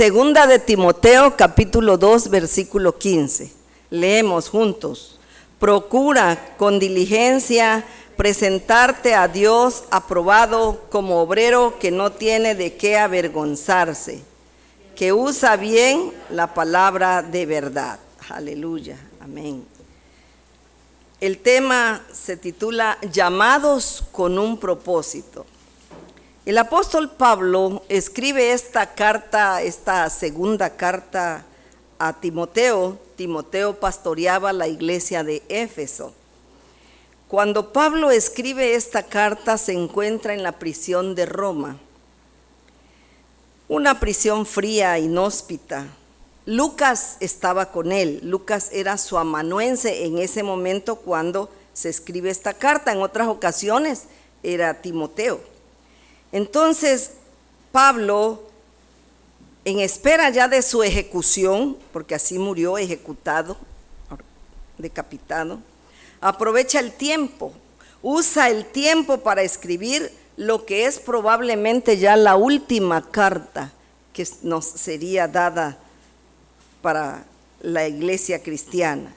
Segunda de Timoteo, capítulo 2, versículo 15. Leemos juntos. Procura con diligencia presentarte a Dios aprobado como obrero que no tiene de qué avergonzarse, que usa bien la palabra de verdad. Aleluya, amén. El tema se titula Llamados con un propósito. El apóstol Pablo escribe esta carta, esta segunda carta a Timoteo. Timoteo pastoreaba la iglesia de Éfeso. Cuando Pablo escribe esta carta se encuentra en la prisión de Roma, una prisión fría, inhóspita. Lucas estaba con él. Lucas era su amanuense en ese momento cuando se escribe esta carta. En otras ocasiones era Timoteo. Entonces, Pablo, en espera ya de su ejecución, porque así murió, ejecutado, decapitado, aprovecha el tiempo, usa el tiempo para escribir lo que es probablemente ya la última carta que nos sería dada para la iglesia cristiana.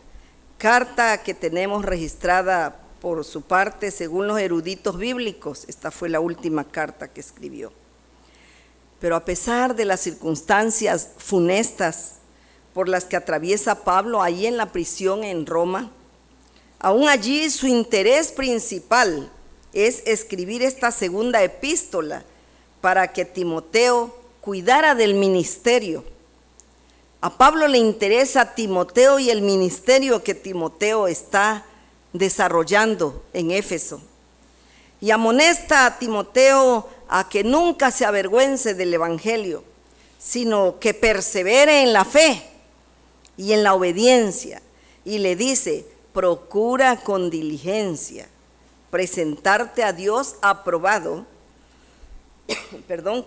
Carta que tenemos registrada por su parte, según los eruditos bíblicos, esta fue la última carta que escribió. Pero a pesar de las circunstancias funestas por las que atraviesa Pablo ahí en la prisión en Roma, aún allí su interés principal es escribir esta segunda epístola para que Timoteo cuidara del ministerio. A Pablo le interesa Timoteo y el ministerio que Timoteo está desarrollando en Éfeso, y amonesta a Timoteo a que nunca se avergüence del evangelio, sino que persevere en la fe y en la obediencia, y le dice: procura con diligencia presentarte a Dios aprobado,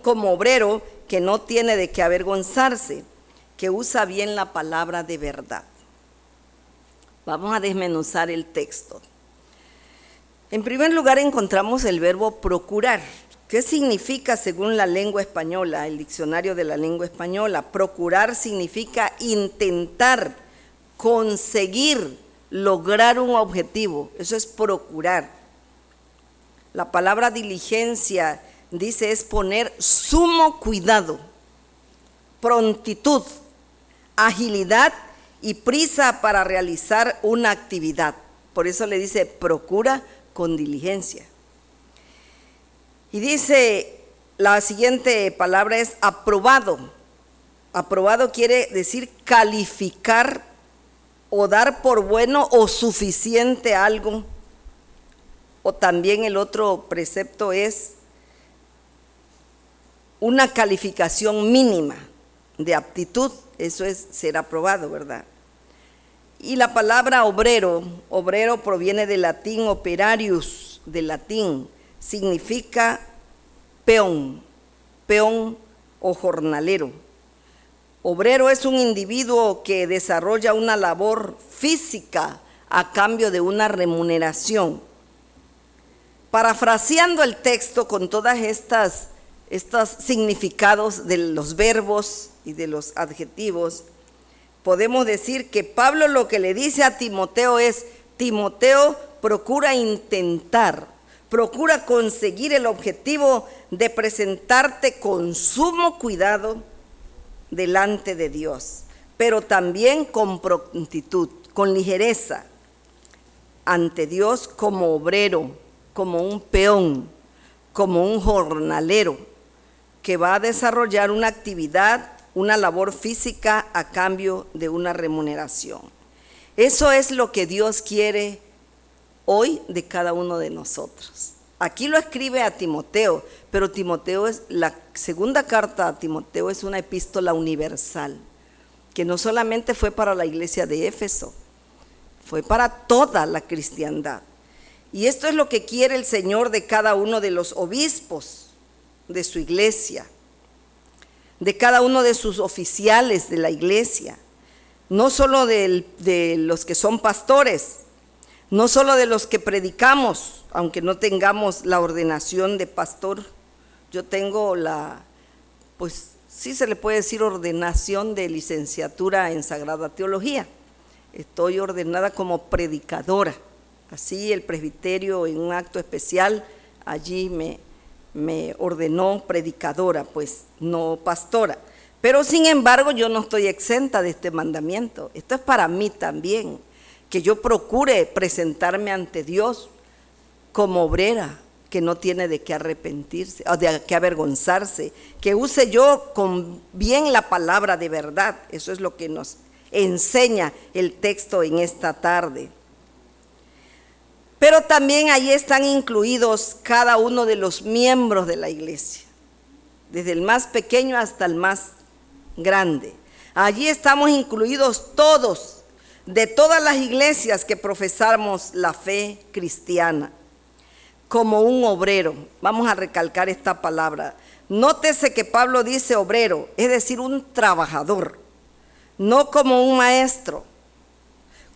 como obrero que no tiene de qué avergonzarse, que usa bien la palabra de verdad. Vamos a desmenuzar el texto. En primer lugar encontramos el verbo procurar. ¿Qué significa según la lengua española, el diccionario de la lengua española? Procurar significa intentar, conseguir, lograr un objetivo. Eso es procurar. La palabra diligencia, dice, es poner sumo cuidado, prontitud, agilidad y prisa para realizar una actividad. Por eso le dice procura con diligencia. Y dice, la siguiente palabra es aprobado. Aprobado quiere decir calificar o dar por bueno o suficiente algo. O también el otro precepto es una calificación mínima de aptitud. Eso es ser aprobado, ¿verdad? Y la palabra obrero proviene del latín operarius, del latín, significa peón o jornalero. Obrero es un individuo que desarrolla una labor física a cambio de una remuneración. Parafraseando el texto con todas estos significados de los verbos y de los adjetivos, podemos decir que Pablo lo que le dice a Timoteo es: Timoteo, procura intentar, procura conseguir el objetivo de presentarte con sumo cuidado delante de Dios, pero también con prontitud, con ligereza ante Dios, como obrero, como un peón, como un jornalero que va a desarrollar una actividad, una labor física a cambio de una remuneración. Eso es lo que Dios quiere hoy de cada uno de nosotros. Aquí lo escribe a Timoteo, pero Timoteo es la segunda carta a Timoteo, es una epístola universal, que no solamente fue para la iglesia de Éfeso, fue para toda la cristiandad. Y esto es lo que quiere el Señor de cada uno de los obispos de su iglesia, de cada uno de sus oficiales de la iglesia, no solo de los que son pastores, no solo de los que predicamos, aunque no tengamos la ordenación de pastor. Yo tengo sí se le puede decir ordenación de licenciatura en Sagrada Teología. Estoy ordenada como predicadora. Así el presbiterio en un acto especial, allí me ordenó predicadora, pues no pastora. Pero sin embargo yo no estoy exenta de este mandamiento. Esto es para mí también, que yo procure presentarme ante Dios como obrera, que no tiene de qué arrepentirse, o de qué avergonzarse, que use yo con bien la palabra de verdad. Eso es lo que nos enseña el texto en esta tarde. Pero también ahí están incluidos cada uno de los miembros de la iglesia, desde el más pequeño hasta el más grande. Allí estamos incluidos todos, de todas las iglesias que profesamos la fe cristiana, como un obrero. Vamos a recalcar esta palabra. Nótese que Pablo dice obrero, es decir, un trabajador, no como un maestro.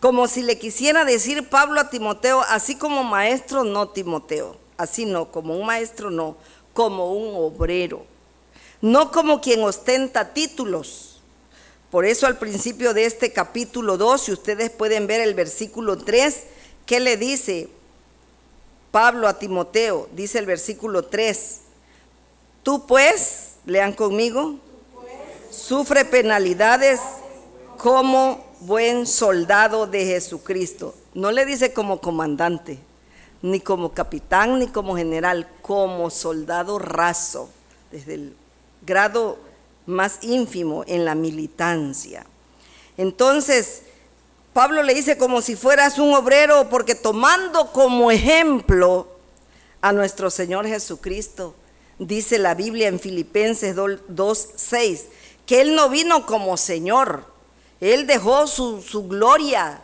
Como si le quisiera decir Pablo a Timoteo, así como maestro, no Timoteo, así no, como un maestro no, como un obrero, no como quien ostenta títulos. Por eso al principio de este capítulo 2, si ustedes pueden ver el versículo 3, ¿qué le dice Pablo a Timoteo? Dice el versículo 3, tú pues, lean conmigo, sufre penalidades como buen soldado de Jesucristo. No le dice como comandante, ni como capitán, ni como general, como soldado raso, desde el grado más ínfimo en la militancia. Entonces, Pablo le dice como si fueras un obrero, porque tomando como ejemplo a nuestro Señor Jesucristo, dice la Biblia en Filipenses 2:6, que Él no vino como Señor. Él dejó su gloria,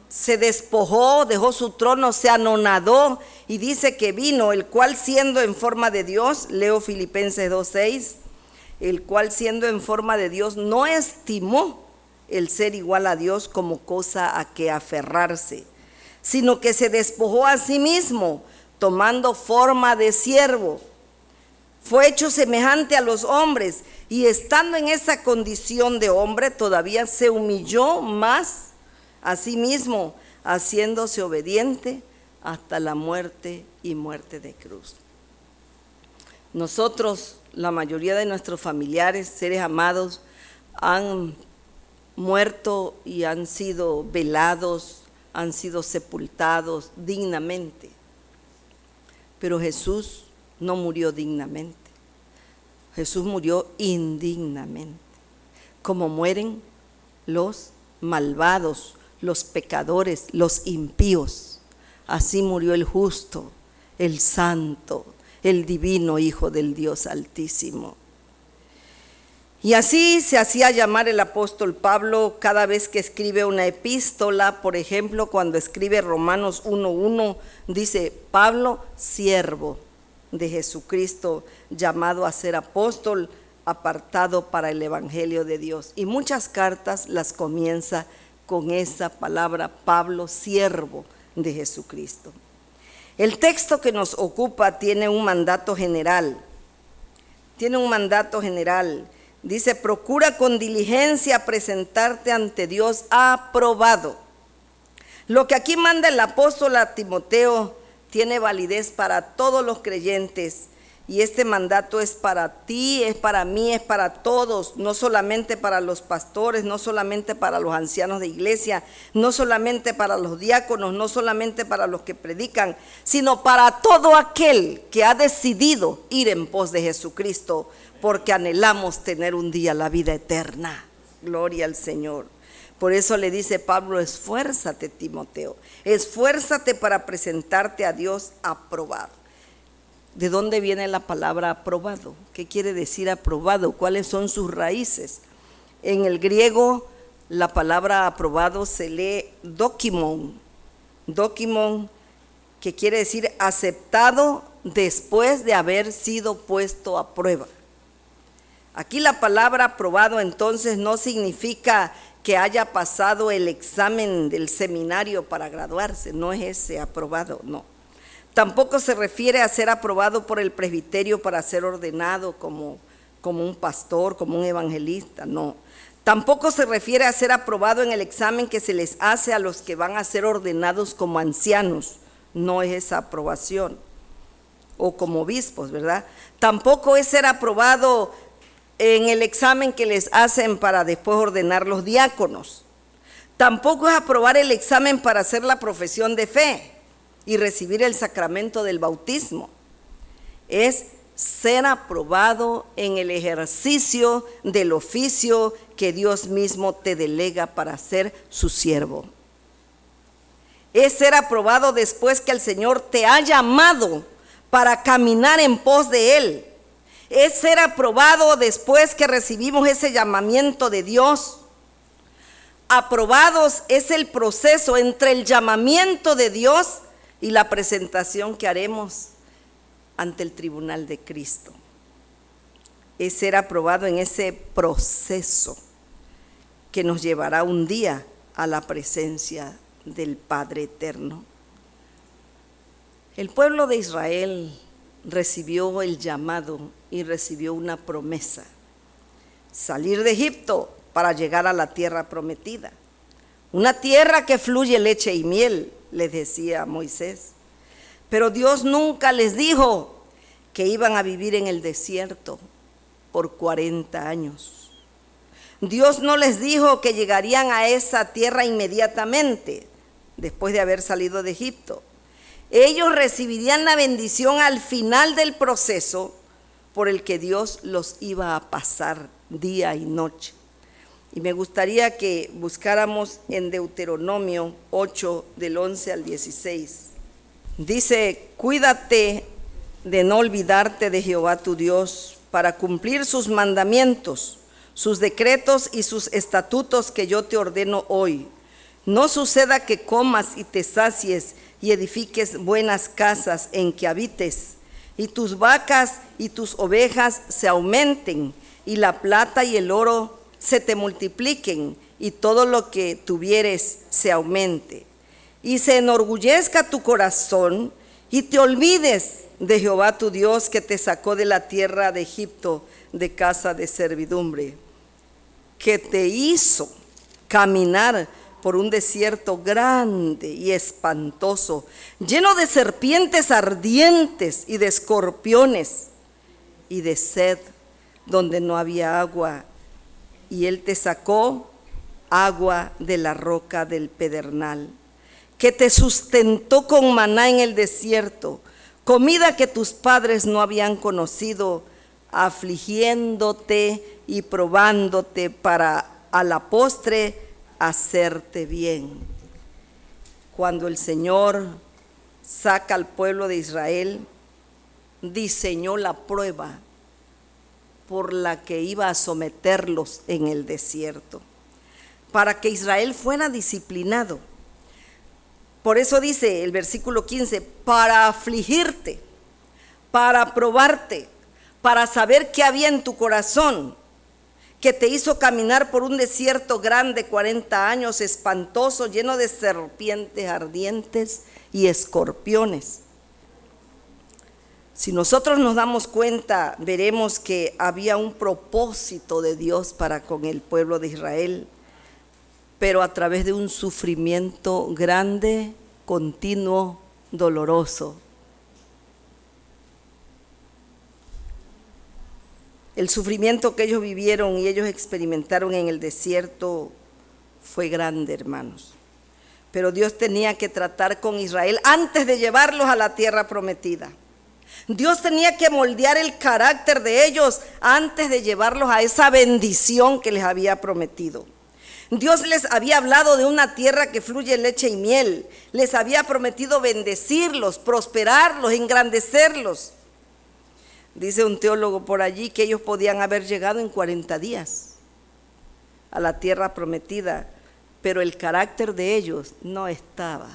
se despojó, dejó su trono, se anonadó y dice que vino, el cual siendo en forma de Dios, leo Filipenses 2:6, el cual siendo en forma de Dios no estimó el ser igual a Dios como cosa a que aferrarse, sino que se despojó a sí mismo, tomando forma de siervo. Fue hecho semejante a los hombres y estando en esa condición de hombre todavía se humilló más a sí mismo, haciéndose obediente hasta la muerte y muerte de cruz. Nosotros, la mayoría de nuestros familiares, seres amados, han muerto y han sido velados, han sido sepultados dignamente. Pero Jesús no murió dignamente. Jesús murió indignamente, como mueren los malvados, los pecadores, los impíos. Así murió el justo, el santo, el divino Hijo del Dios Altísimo. Y así se hacía llamar el apóstol Pablo cada vez que escribe una epístola. Por ejemplo, cuando escribe Romanos 1:1, dice Pablo, siervo de Jesucristo, llamado a ser apóstol, apartado para el evangelio de Dios. Y muchas cartas las comienza con esa palabra, Pablo, siervo de Jesucristo. El texto que nos ocupa tiene un mandato general. Dice, procura con diligencia presentarte ante Dios aprobado. Lo que aquí manda el apóstol a Timoteo tiene validez para todos los creyentes, y este mandato es para ti, es para mí, es para todos, no solamente para los pastores, no solamente para los ancianos de iglesia, no solamente para los diáconos, no solamente para los que predican, sino para todo aquel que ha decidido ir en pos de Jesucristo, porque anhelamos tener un día la vida eterna. Gloria al Señor. Por eso le dice Pablo, esfuérzate, Timoteo, esfuérzate para presentarte a Dios aprobado. ¿De dónde viene la palabra aprobado? ¿Qué quiere decir aprobado? ¿Cuáles son sus raíces? En el griego, la palabra aprobado se lee dokimon, que quiere decir aceptado después de haber sido puesto a prueba. Aquí la palabra aprobado entonces no significa que haya pasado el examen del seminario para graduarse, no es ese aprobado, no. Tampoco se refiere a ser aprobado por el presbiterio para ser ordenado como como un pastor, como un evangelista, no. Tampoco se refiere a ser aprobado en el examen que se les hace a los que van a ser ordenados como ancianos, no es esa aprobación, o como obispos, ¿verdad? Tampoco es ser aprobado en el examen que les hacen para después ordenar los diáconos. Tampoco es aprobar el examen para hacer la profesión de fe y recibir el sacramento del bautismo. Es ser aprobado en el ejercicio del oficio que Dios mismo te delega para ser su siervo. Es ser aprobado después que el Señor te ha llamado para caminar en pos de Él. Es ser aprobado después que recibimos ese llamamiento de Dios. Aprobados es el proceso entre el llamamiento de Dios y la presentación que haremos ante el tribunal de Cristo. Es ser aprobado en ese proceso que nos llevará un día a la presencia del Padre Eterno. El pueblo de Israel recibió el llamado y recibió una promesa: salir de Egipto para llegar a la tierra prometida. Una tierra que fluye leche y miel, les decía Moisés. Pero Dios nunca les dijo que iban a vivir en el desierto por 40 años. Dios no les dijo que llegarían a esa tierra inmediatamente, después de haber salido de Egipto. Ellos recibirían la bendición al final del proceso por el que Dios los iba a pasar día y noche. Y me gustaría que buscáramos en Deuteronomio 8, del 11 al 16. Dice: cuídate de no olvidarte de Jehová tu Dios para cumplir sus mandamientos, sus decretos y sus estatutos que yo te ordeno hoy. No suceda que comas y te sacies y edifiques buenas casas en que habites, y tus vacas y tus ovejas se aumenten, y la plata y el oro se te multipliquen, y todo lo que tuvieres se aumente. Y se enorgullezca tu corazón, y te olvides de Jehová tu Dios, que te sacó de la tierra de Egipto, de casa de servidumbre, que te hizo caminar por un desierto grande y espantoso, lleno de serpientes ardientes y de escorpiones, y de sed donde no había agua, y Él te sacó agua de la roca del pedernal, que te sustentó con maná en el desierto, comida que tus padres no habían conocido, afligiéndote y probándote para a la postre hacerte bien. Cuando el Señor saca al pueblo de Israel, diseñó la prueba por la que iba a someterlos en el desierto, para que Israel fuera disciplinado. Por eso dice el versículo 15, para afligirte, para probarte, para saber qué había en tu corazón, que te hizo caminar por un desierto grande 40 años, espantoso, lleno de serpientes ardientes y escorpiones. Si nosotros nos damos cuenta, veremos que había un propósito de Dios para con el pueblo de Israel, pero a través de un sufrimiento grande, continuo, doloroso. El sufrimiento que ellos vivieron y ellos experimentaron en el desierto fue grande, hermanos. Pero Dios tenía que tratar con Israel antes de llevarlos a la tierra prometida. Dios tenía que moldear el carácter de ellos antes de llevarlos a esa bendición que les había prometido. Dios les había hablado de una tierra que fluye leche y miel. Les había prometido bendecirlos, prosperarlos, engrandecerlos. Dice un teólogo por allí que ellos podían haber llegado en 40 días a la tierra prometida, pero el carácter de ellos no estaba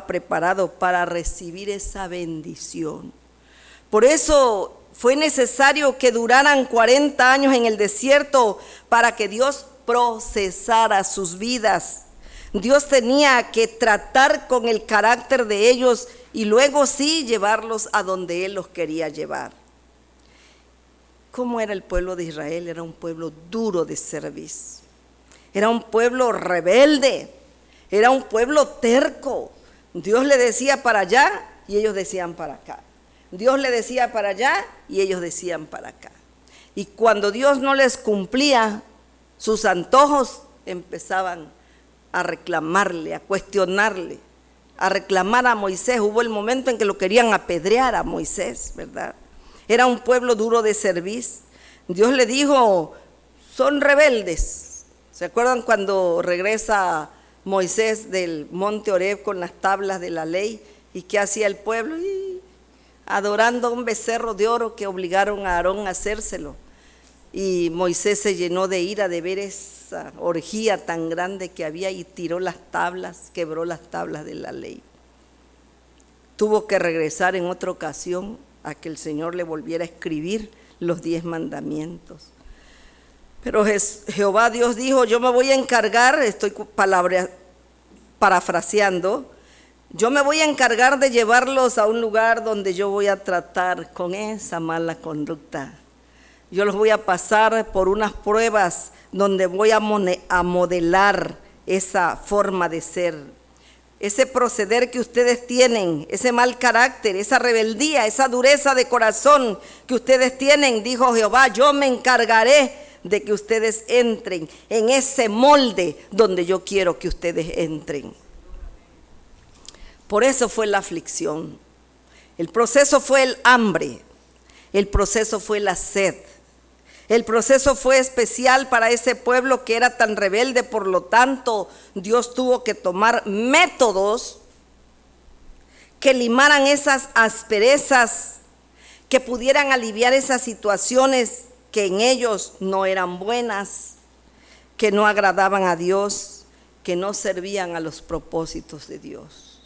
preparado para recibir esa bendición. Por eso fue necesario que duraran 40 años en el desierto para que Dios procesara sus vidas. Dios tenía que tratar con el carácter de ellos y luego sí llevarlos a donde Él los quería llevar. ¿Cómo era el pueblo de Israel? Era un pueblo duro de cerviz. Era un pueblo rebelde. Era un pueblo terco. Dios le decía para allá y ellos decían para acá. Dios le decía para allá y ellos decían para acá. Y cuando Dios no les cumplía sus antojos, empezaban a reclamarle, a cuestionarle, a reclamar a Moisés. Hubo el momento en que lo querían apedrear a Moisés, ¿verdad? Era un pueblo duro de cerviz. Dios le dijo, son rebeldes. ¿Se acuerdan cuando regresa Moisés del monte Horeb con las tablas de la ley? ¿Y qué hacía el pueblo? Adorando a un becerro de oro que obligaron a Aarón a hacérselo. Y Moisés se llenó de ira de ver esa orgía tan grande que había y tiró las tablas, quebró las tablas de la ley. Tuvo que regresar en otra ocasión a que el Señor le volviera a escribir los 10 mandamientos. Pero Jehová Dios dijo, yo me voy a encargar, estoy parafraseando, yo me voy a encargar de llevarlos a un lugar donde yo voy a tratar con esa mala conducta. Yo los voy a pasar por unas pruebas donde voy a modelar esa forma de ser, ese proceder que ustedes tienen, ese mal carácter, esa rebeldía, esa dureza de corazón que ustedes tienen, dijo Jehová, yo me encargaré de que ustedes entren en ese molde donde yo quiero que ustedes entren. Por eso fue la aflicción. El proceso fue el hambre, el proceso fue la sed. El proceso fue especial para ese pueblo que era tan rebelde, por lo tanto, Dios tuvo que tomar métodos que limaran esas asperezas, que pudieran aliviar esas situaciones que en ellos no eran buenas, que no agradaban a Dios, que no servían a los propósitos de Dios.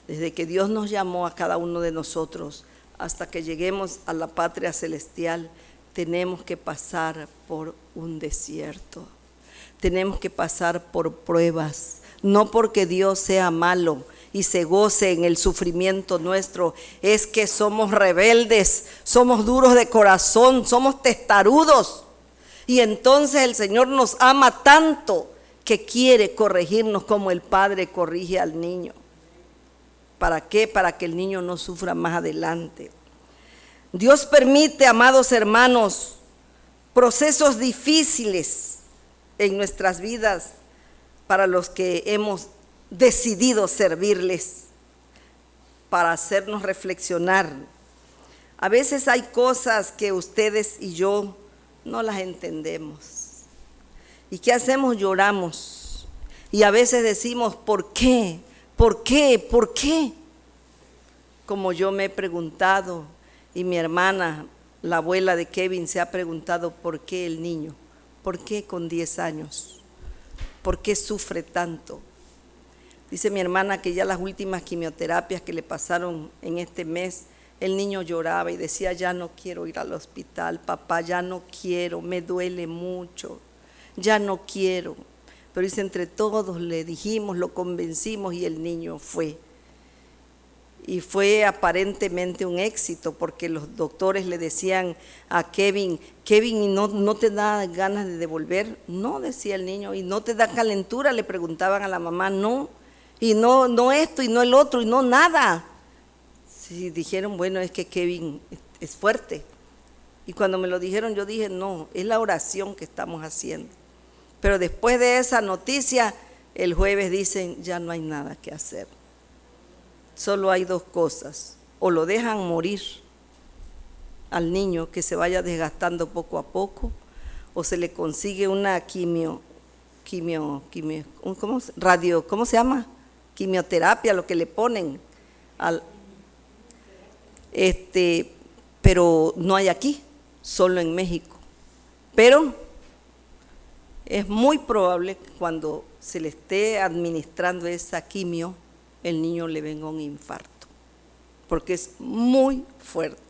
Desde que Dios nos llamó a cada uno de nosotros hasta que lleguemos a la patria celestial, tenemos que pasar por un desierto, tenemos que pasar por pruebas, no porque Dios sea malo y se goce en el sufrimiento nuestro, es que somos rebeldes, somos duros de corazón, somos testarudos, y entonces el Señor nos ama tanto que quiere corregirnos como el padre corrige al niño. ¿Para qué? Para que el niño no sufra más adelante. Dios permite, amados hermanos, procesos difíciles en nuestras vidas para los que hemos decidido servirles, para hacernos reflexionar. A veces hay cosas que ustedes y yo no las entendemos. ¿Y qué hacemos? Lloramos. Y a veces decimos, ¿por qué? ¿Por qué? ¿Por qué? Como yo me he preguntado, y mi hermana, la abuela de Kevin, se ha preguntado por qué el niño, por qué con 10 años, por qué sufre tanto. Dice mi hermana que ya las últimas quimioterapias que le pasaron en este mes, el niño lloraba y decía, ya no quiero ir al hospital, papá, ya no quiero, me duele mucho, ya no quiero. Pero dice, entre todos le dijimos, lo convencimos y el niño fue. Y fue aparentemente un éxito porque los doctores le decían a Kevin, ¿y no te da ganas de devolver? No, decía el niño. ¿Y no te da calentura? Le preguntaban a la mamá, no. Y no esto y no el otro y no nada. Sí, dijeron, bueno, es que Kevin es fuerte. Y cuando me lo dijeron yo dije, no, es la oración que estamos haciendo. Pero después de esa noticia, el jueves dicen, ya no hay nada que hacer. Solo hay 2 cosas, o lo dejan morir al niño que se vaya desgastando poco a poco, o se le consigue una ¿cómo se llama? Quimioterapia, lo que le ponen, pero no hay aquí, solo en México. Pero es muy probable que cuando se le esté administrando esa quimio, el niño le venga un infarto, porque es muy fuerte,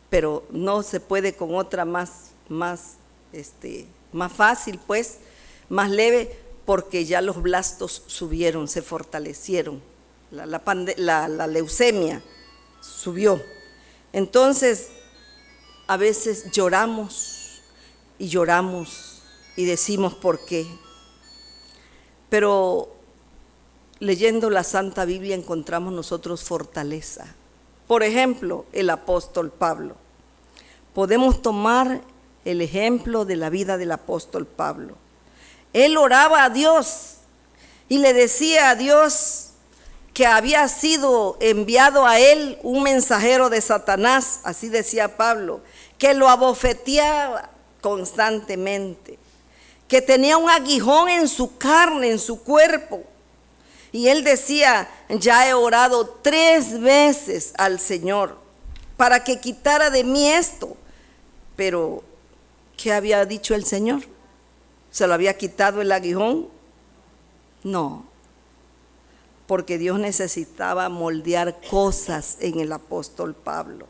pero no se puede con otra más fácil, pues, más leve, porque ya los blastos subieron, se fortalecieron, la leucemia subió. Entonces, a veces lloramos y lloramos y decimos por qué. Pero leyendo la Santa Biblia encontramos nosotros fortaleza. Por ejemplo, el apóstol Pablo. Podemos tomar el ejemplo de la vida del apóstol Pablo. Él oraba a Dios y le decía a Dios que había sido enviado a él un mensajero de Satanás, así decía Pablo, que lo abofeteaba constantemente, que tenía un aguijón en su carne, en su cuerpo. Y él decía, ya he orado 3 veces al Señor para que quitara de mí esto. Pero, ¿qué había dicho el Señor? ¿Se lo había quitado el aguijón? No, porque Dios necesitaba moldear cosas en el apóstol Pablo.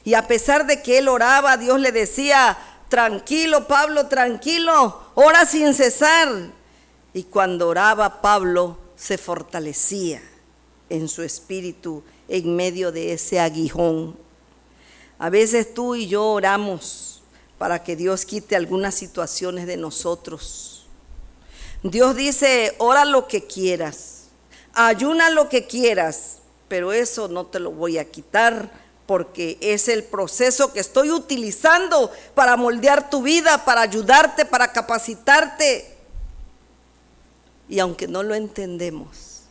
Y a pesar de que él oraba, Dios le decía, tranquilo Pablo, tranquilo, ora sin cesar. Y cuando oraba Pablo se fortalecía en su espíritu en medio de ese aguijón. A veces tú y yo oramos para que Dios quite algunas situaciones de nosotros. Dios dice, ora lo que quieras, ayuna lo que quieras, pero eso no te lo voy a quitar porque es el proceso que estoy utilizando para moldear tu vida, para ayudarte, para capacitarte. Y aunque no lo entendemos,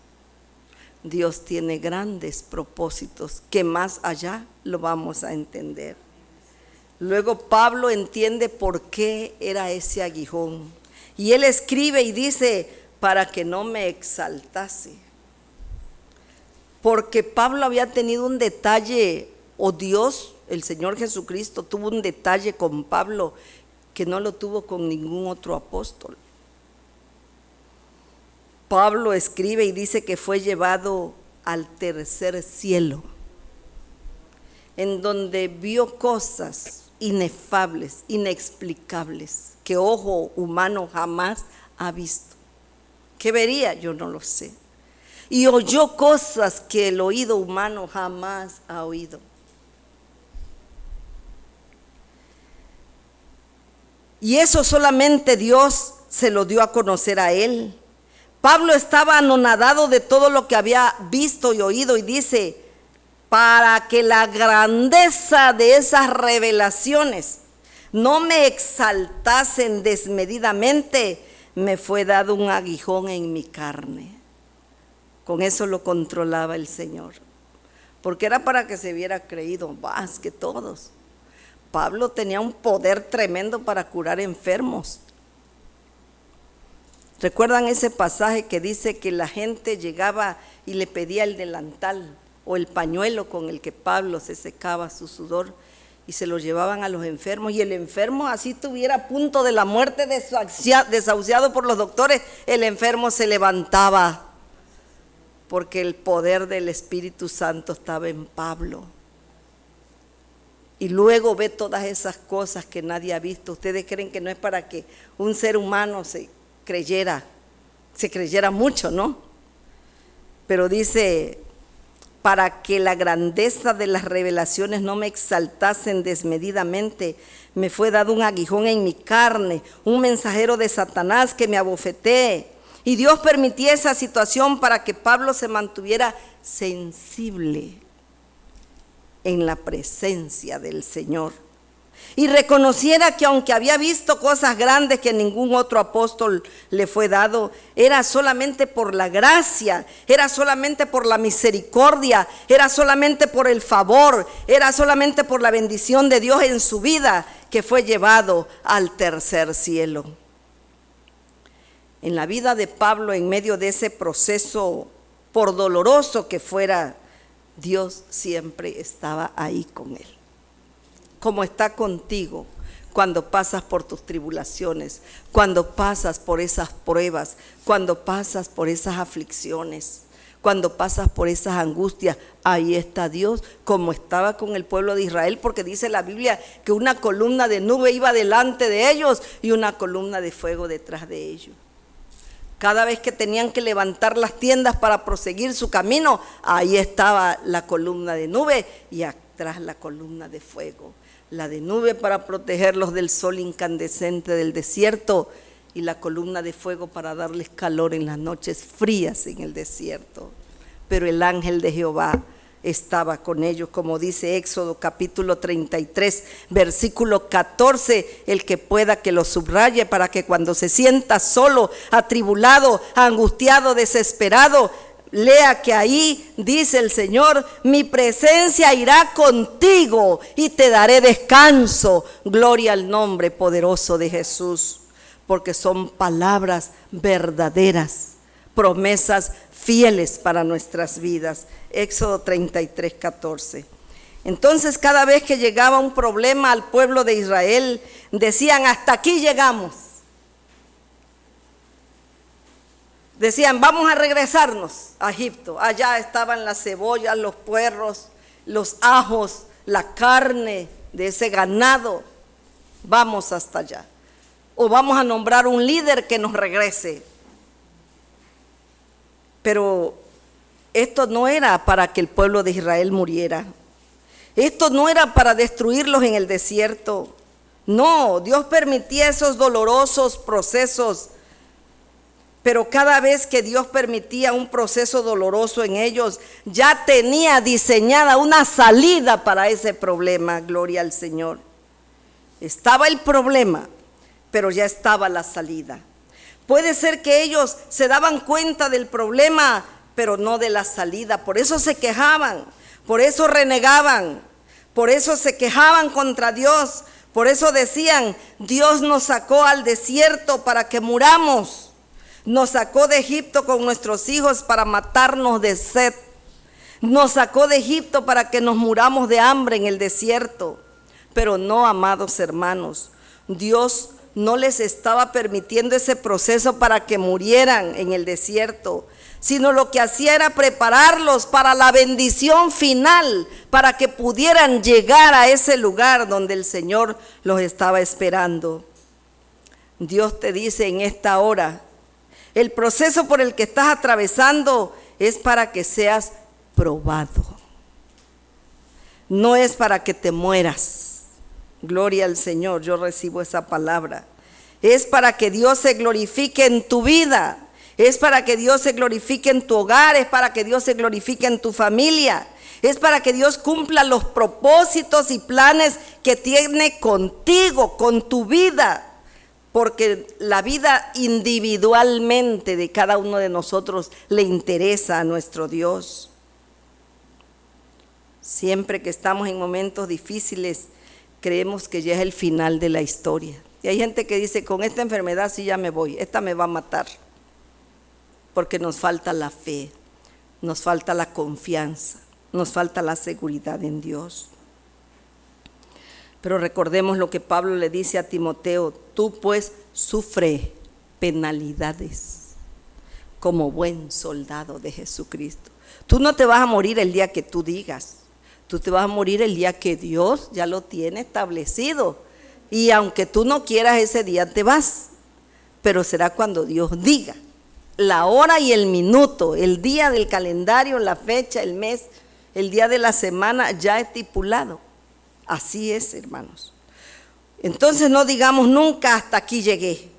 Dios tiene grandes propósitos que más allá lo vamos a entender. Luego Pablo entiende por qué era ese aguijón. Y él escribe y dice, para que no me exaltase. Porque Pablo había tenido un detalle, o Dios, el Señor Jesucristo, tuvo un detalle con Pablo que no lo tuvo con ningún otro apóstol. Pablo escribe y dice que fue llevado al tercer cielo, en donde vio cosas inefables, inexplicables, que ojo humano jamás ha visto. ¿Qué vería? Yo no lo sé. Y oyó cosas que el oído humano jamás ha oído. Y eso solamente Dios se lo dio a conocer a él. Pablo estaba anonadado de todo lo que había visto y oído y dice, para que la grandeza de esas revelaciones no me exaltasen desmedidamente, me fue dado un aguijón en mi carne. Con eso lo controlaba el Señor, porque era para que se hubiera creído más que todos. Pablo tenía un poder tremendo para curar enfermos. ¿Recuerdan ese pasaje que dice que la gente llegaba y le pedía el delantal o el pañuelo con el que Pablo se secaba su sudor y se lo llevaban a los enfermos? Y el enfermo, así estuviera a punto de la muerte, desahuciado por los doctores, el enfermo se levantaba porque el poder del Espíritu Santo estaba en Pablo. Y luego ve todas esas cosas que nadie ha visto. Ustedes creen que no es para que un ser humano se creyera mucho, ¿no? Pero dice, para que la grandeza de las revelaciones no me exaltasen desmedidamente, me fue dado un aguijón en mi carne, un mensajero de Satanás que me abofetee. Y Dios permitía esa situación para que Pablo se mantuviera sensible en la presencia del Señor y reconociera que aunque había visto cosas grandes que ningún otro apóstol le fue dado, era solamente por la gracia, era solamente por la misericordia, era solamente por el favor, era solamente por la bendición de Dios en su vida que fue llevado al tercer cielo. En la vida de Pablo, en medio de ese proceso, por doloroso que fuera, Dios siempre estaba ahí con él, como está contigo cuando pasas por tus tribulaciones, cuando pasas por esas pruebas, cuando pasas por esas aflicciones, cuando pasas por esas angustias. Ahí está Dios, como estaba con el pueblo de Israel, porque dice la Biblia que una columna de nube iba delante de ellos y una columna de fuego detrás de ellos. Cada vez que tenían que levantar las tiendas para proseguir su camino, ahí estaba la columna de nube y atrás la columna de fuego. la de nube para protegerlos del sol incandescente del desierto y la columna de fuego para darles calor en las noches frías en el desierto. Pero el ángel de Jehová estaba con ellos, como dice Éxodo capítulo 33, versículo 14, el que pueda que lo subraye para que cuando se sienta solo, atribulado, angustiado, desesperado, lea que ahí dice el Señor: mi presencia irá contigo y te daré descanso. Gloria al nombre poderoso de Jesús, porque son palabras verdaderas, promesas fieles para nuestras vidas. Éxodo 33, 14. Entonces, cada vez que llegaba un problema al pueblo de Israel, decían: hasta aquí llegamos. Decían: vamos a regresarnos a Egipto. Allá estaban las cebollas, los puerros, los ajos, la carne de ese ganado. Vamos hasta allá. O vamos a nombrar un líder que nos regrese. Pero esto no era para que el pueblo de Israel muriera. Esto no era para destruirlos en el desierto. No, Dios permitía esos dolorosos procesos. Pero cada vez que Dios permitía un proceso doloroso en ellos, ya tenía diseñada una salida para ese problema. Gloria al Señor. Estaba el problema, pero ya estaba la salida. Puede ser que ellos se daban cuenta del problema, pero no de la salida. Por eso se quejaban, por eso renegaban, por eso se quejaban contra Dios. Por eso decían: Dios nos sacó al desierto para que muramos. Nos sacó de Egipto con nuestros hijos para matarnos de sed. Nos sacó de Egipto para que nos muramos de hambre en el desierto. Pero no, amados hermanos, Dios no les estaba permitiendo ese proceso para que murieran en el desierto, sino lo que hacía era prepararlos para la bendición final, para que pudieran llegar a ese lugar donde el Señor los estaba esperando. Dios te dice en esta hora: el proceso por el que estás atravesando es para que seas probado. No es para que te mueras. Gloria al Señor, yo recibo esa palabra. Es para que Dios se glorifique en tu vida. Es para que Dios se glorifique en tu hogar. Es para que Dios se glorifique en tu familia. Es para que Dios cumpla los propósitos y planes que tiene contigo, con tu vida. Porque la vida individualmente de cada uno de nosotros le interesa a nuestro Dios. Siempre que estamos en momentos difíciles, creemos que ya es el final de la historia. Y hay gente que dice: con esta enfermedad sí ya me voy, esta me va a matar. Porque nos falta la fe, nos falta la confianza, nos falta la seguridad en Dios. Pero recordemos lo que Pablo le dice a Timoteo: tú pues sufre penalidades como buen soldado de Jesucristo. Tú no te vas a morir el día que tú digas. Tú te vas a morir el día que Dios ya lo tiene establecido. Y aunque tú no quieras, ese día te vas. Pero será cuando Dios diga. La hora y el minuto, el día del calendario, la fecha, el mes, el día de la semana ya estipulado. Así es, hermanos. Entonces no digamos nunca: hasta aquí llegué.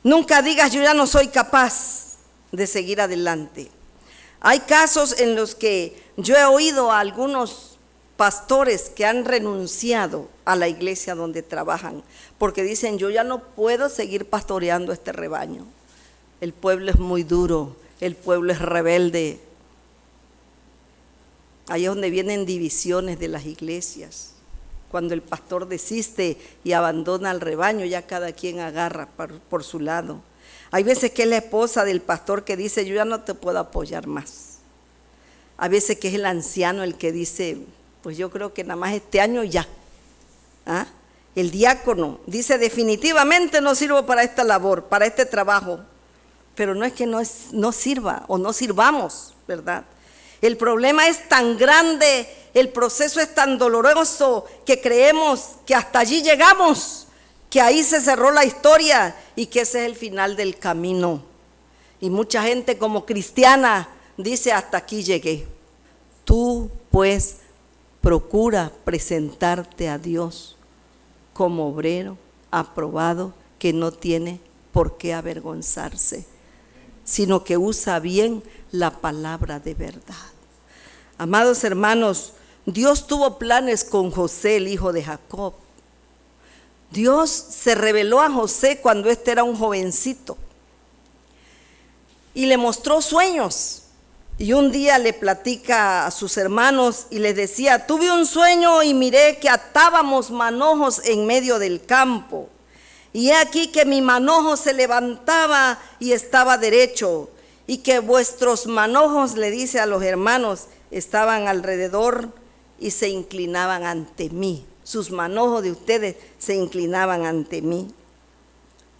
Nunca digas: yo ya no soy capaz de seguir adelante. Hay casos en los que yo he oído a algunos pastores que han renunciado a la iglesia donde trabajan, porque dicen: yo ya no puedo seguir pastoreando este rebaño. El pueblo es muy duro, el pueblo es rebelde. Ahí es donde vienen divisiones de las iglesias. Cuando el pastor desiste y abandona al rebaño, ya cada quien agarra por su lado. Hay veces que es la esposa del pastor que dice: yo ya no te puedo apoyar más. A veces que es el anciano el que dice: pues yo creo que nada más este año ya. ¿Ah? El diácono dice: definitivamente no sirvo para esta labor, para este trabajo. Pero no es que no sirva o no sirvamos, ¿verdad? El problema es tan grande, el proceso es tan doloroso que creemos que hasta allí llegamos, que ahí se cerró la historia y que ese es el final del camino. Y mucha gente como cristiana dice: hasta aquí llegué. Tú pues procura presentarte a Dios como obrero aprobado, que no tiene por qué avergonzarse, sino que usa bien la palabra de verdad. Amados hermanos, Dios tuvo planes con José, el hijo de Jacob. Dios se reveló a José cuando éste era un jovencito y le mostró sueños. Y un día le platica a sus hermanos y les decía: tuve un sueño y miré que atábamos manojos en medio del campo. Y he aquí que mi manojo se levantaba y estaba derecho, y que vuestros manojos, le dice a los hermanos, estaban alrededor y se inclinaban ante mí. Sus manojos de ustedes se inclinaban ante mí,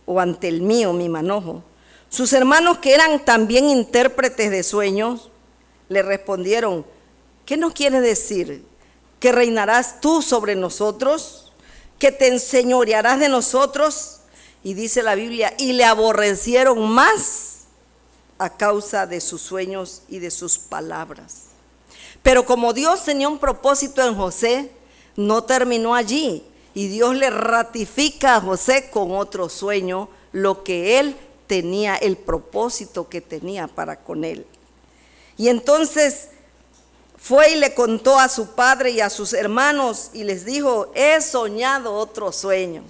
o ante el mío, mi manojo. Sus hermanos, que eran también intérpretes de sueños, le respondieron: ¿qué nos quiere decir? ¿Que reinarás tú sobre nosotros? ¿Que te enseñorearás de nosotros? Y dice la Biblia: y le aborrecieron más a causa de sus sueños y de sus palabras. Pero como Dios tenía un propósito en José, no terminó allí, y Dios le ratifica a José con otro sueño lo que él tenía, el propósito que tenía para con él. Y entonces fue y le contó a su padre y a sus hermanos y les dijo: he soñado otro sueño.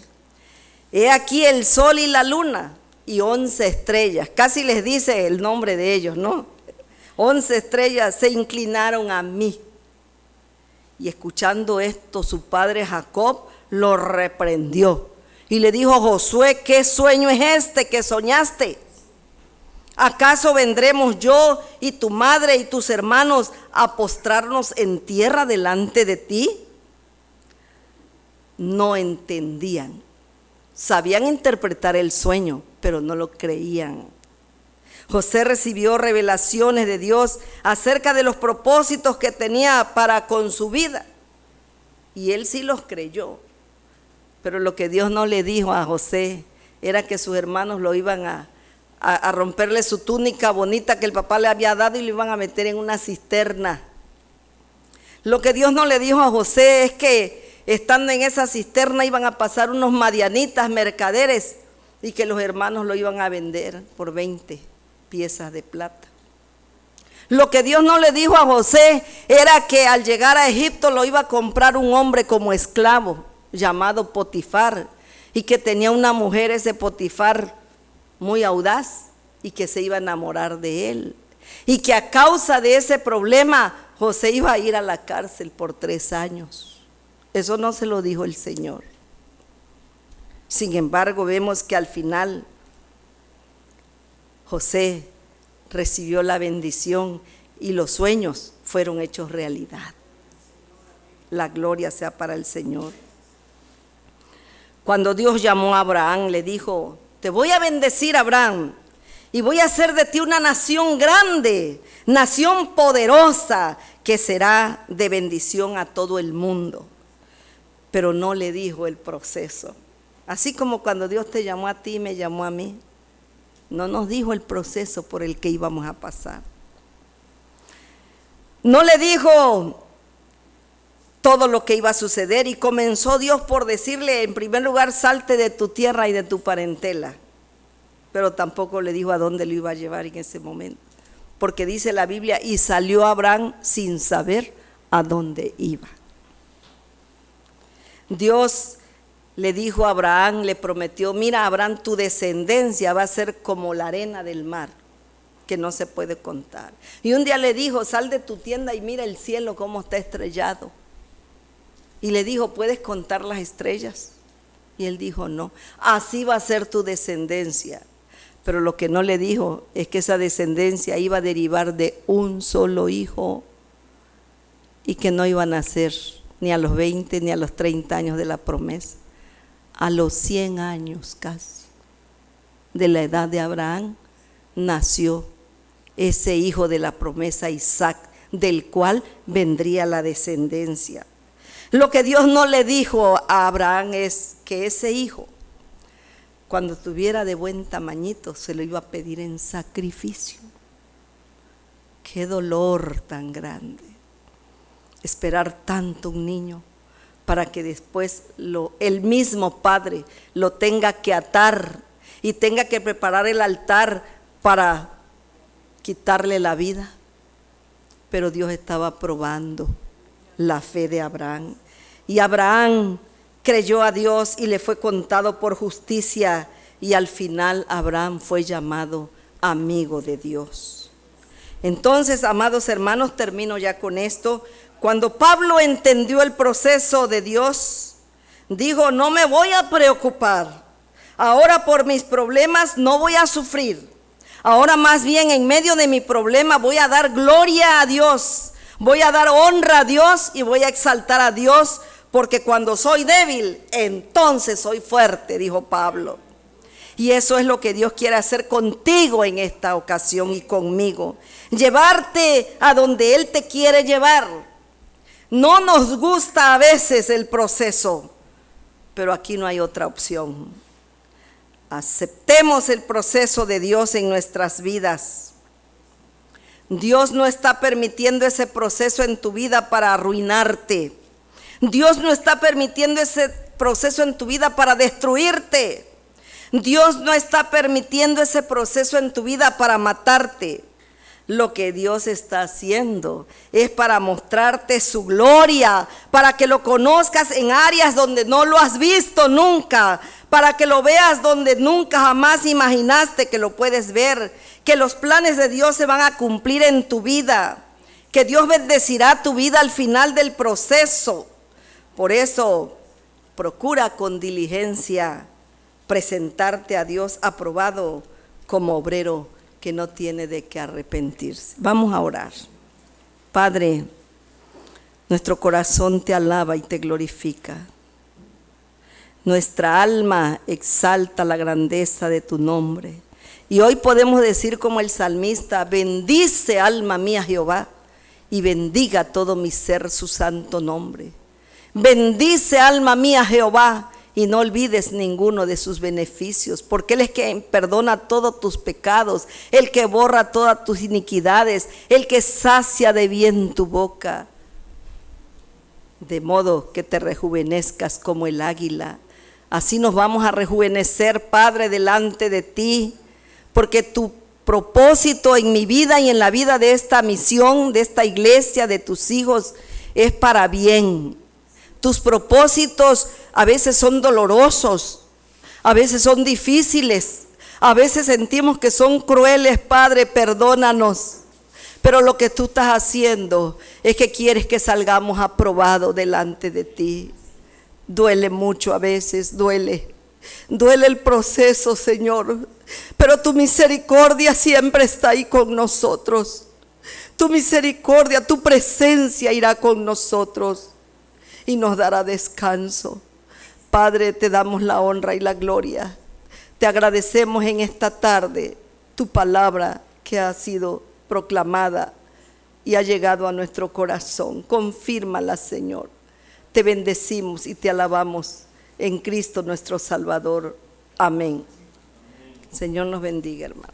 He aquí el sol y la luna y 11 estrellas. Casi les dice el nombre de ellos, ¿no? 11 estrellas se inclinaron a mí. Y escuchando esto, su padre Jacob lo reprendió y le dijo: Josué, ¿qué sueño es este que soñaste? ¿Acaso vendremos yo y tu madre y tus hermanos a postrarnos en tierra delante de ti? No entendían. Sabían interpretar el sueño, pero no lo creían. José recibió revelaciones de Dios acerca de los propósitos que tenía para con su vida, y él sí los creyó. Pero lo que Dios no le dijo a José era que sus hermanos lo iban a romperle su túnica bonita que el papá le había dado y lo iban a meter en una cisterna. Lo que Dios no le dijo a José es que estando en esa cisterna iban a pasar unos madianitas mercaderes y que los hermanos lo iban a vender por 20 piezas de plata. Lo que Dios no le dijo a José era que al llegar a Egipto lo iba a comprar un hombre como esclavo llamado Potifar, y que tenía una mujer, ese Potifar, muy audaz, y que se iba a enamorar de él, y que a causa de ese problema José iba a ir a la cárcel por 3 años. Eso no se lo dijo el Señor. Sin embargo, vemos que al final José recibió la bendición y los sueños fueron hechos realidad. La gloria sea para el Señor. Cuando Dios llamó a Abraham, le dijo: te voy a bendecir, Abraham, y voy a hacer de ti una nación grande, nación poderosa, que será de bendición a todo el mundo. Pero no le dijo el proceso. Así como cuando Dios te llamó a ti y me llamó a mí, no nos dijo el proceso por el que íbamos a pasar. No le dijo todo lo que iba a suceder, y comenzó Dios por decirle, en primer lugar: salte de tu tierra y de tu parentela. Pero tampoco le dijo a dónde lo iba a llevar en ese momento, porque dice la Biblia: y salió Abraham sin saber a dónde iba. Dios le dijo a Abraham, le prometió: mira, Abraham, tu descendencia va a ser como la arena del mar, que no se puede contar. Y un día le dijo: sal de tu tienda y mira el cielo cómo está estrellado. Y le dijo: ¿puedes contar las estrellas? Y él dijo: no. Así va a ser tu descendencia. Pero lo que no le dijo es que esa descendencia iba a derivar de un solo hijo, y que no iba a nacer ni a los 20 ni a los 30 años de la promesa. A los 100 años casi de la edad de Abraham nació ese hijo de la promesa, Isaac, del cual vendría la descendencia. Lo que Dios no le dijo a Abraham es que ese hijo, cuando tuviera de buen tamañito, se lo iba a pedir en sacrificio. Qué dolor tan grande. esperar tanto un niño para que después el mismo padre lo tenga que atar y tenga que preparar el altar para quitarle la vida? Pero Dios estaba probando la fe de Abraham. Y Abraham creyó a Dios y le fue contado por justicia, y al final Abraham fue llamado amigo de Dios. Entonces, amados hermanos, termino ya con esto. Cuando Pablo entendió el proceso de Dios, dijo: no me voy a preocupar. Ahora por mis problemas no voy a sufrir. Ahora más bien en medio de mi problema voy a dar gloria a Dios. Voy a dar honra a Dios y voy a exaltar a Dios, porque cuando soy débil, entonces soy fuerte, dijo Pablo. Y eso es lo que Dios quiere hacer contigo en esta ocasión y conmigo. Llevarte a donde Él te quiere llevar. No nos gusta a veces el proceso, pero aquí no hay otra opción. Aceptemos el proceso de Dios en nuestras vidas. Dios no está permitiendo ese proceso en tu vida para arruinarte. Dios no está permitiendo ese proceso en tu vida para destruirte. Dios no está permitiendo ese proceso en tu vida para matarte. Lo que Dios está haciendo es para mostrarte su gloria, para que lo conozcas en áreas donde no lo has visto nunca, para que lo veas donde nunca jamás imaginaste que lo puedes ver, que los planes de Dios se van a cumplir en tu vida, que Dios bendecirá tu vida al final del proceso. Por eso, procura con diligencia presentarte a Dios aprobado como obrero que no tiene de qué arrepentirse. Vamos a orar. Padre, nuestro corazón te alaba y te glorifica. Nuestra alma exalta la grandeza de tu nombre. Y hoy podemos decir como el salmista: bendice alma mía Jehová, y bendiga todo mi ser su santo nombre. Bendice alma mía Jehová, y no olvides ninguno de sus beneficios, porque Él es quien perdona todos tus pecados, el que borra todas tus iniquidades, el que sacia de bien tu boca, de modo que te rejuvenezcas como el águila. Así nos vamos a rejuvenecer, Padre, delante de ti, porque tu propósito en mi vida y en la vida de esta misión, de esta iglesia, de tus hijos, es para bien. Tus propósitos a veces son dolorosos, a veces son difíciles, a veces sentimos que son crueles. Padre, perdónanos. Pero lo que tú estás haciendo es que quieres que salgamos aprobados delante de ti. Duele mucho a veces, duele el proceso, Señor, pero tu misericordia siempre está ahí con nosotros. Tu misericordia, tu presencia irá con nosotros y nos dará descanso. Padre, te damos la honra y la gloria. Te agradecemos en esta tarde tu palabra que ha sido proclamada y ha llegado a nuestro corazón. Confírmala, Señor. Te bendecimos y te alabamos en Cristo nuestro Salvador. Amén. Señor nos bendiga, hermano.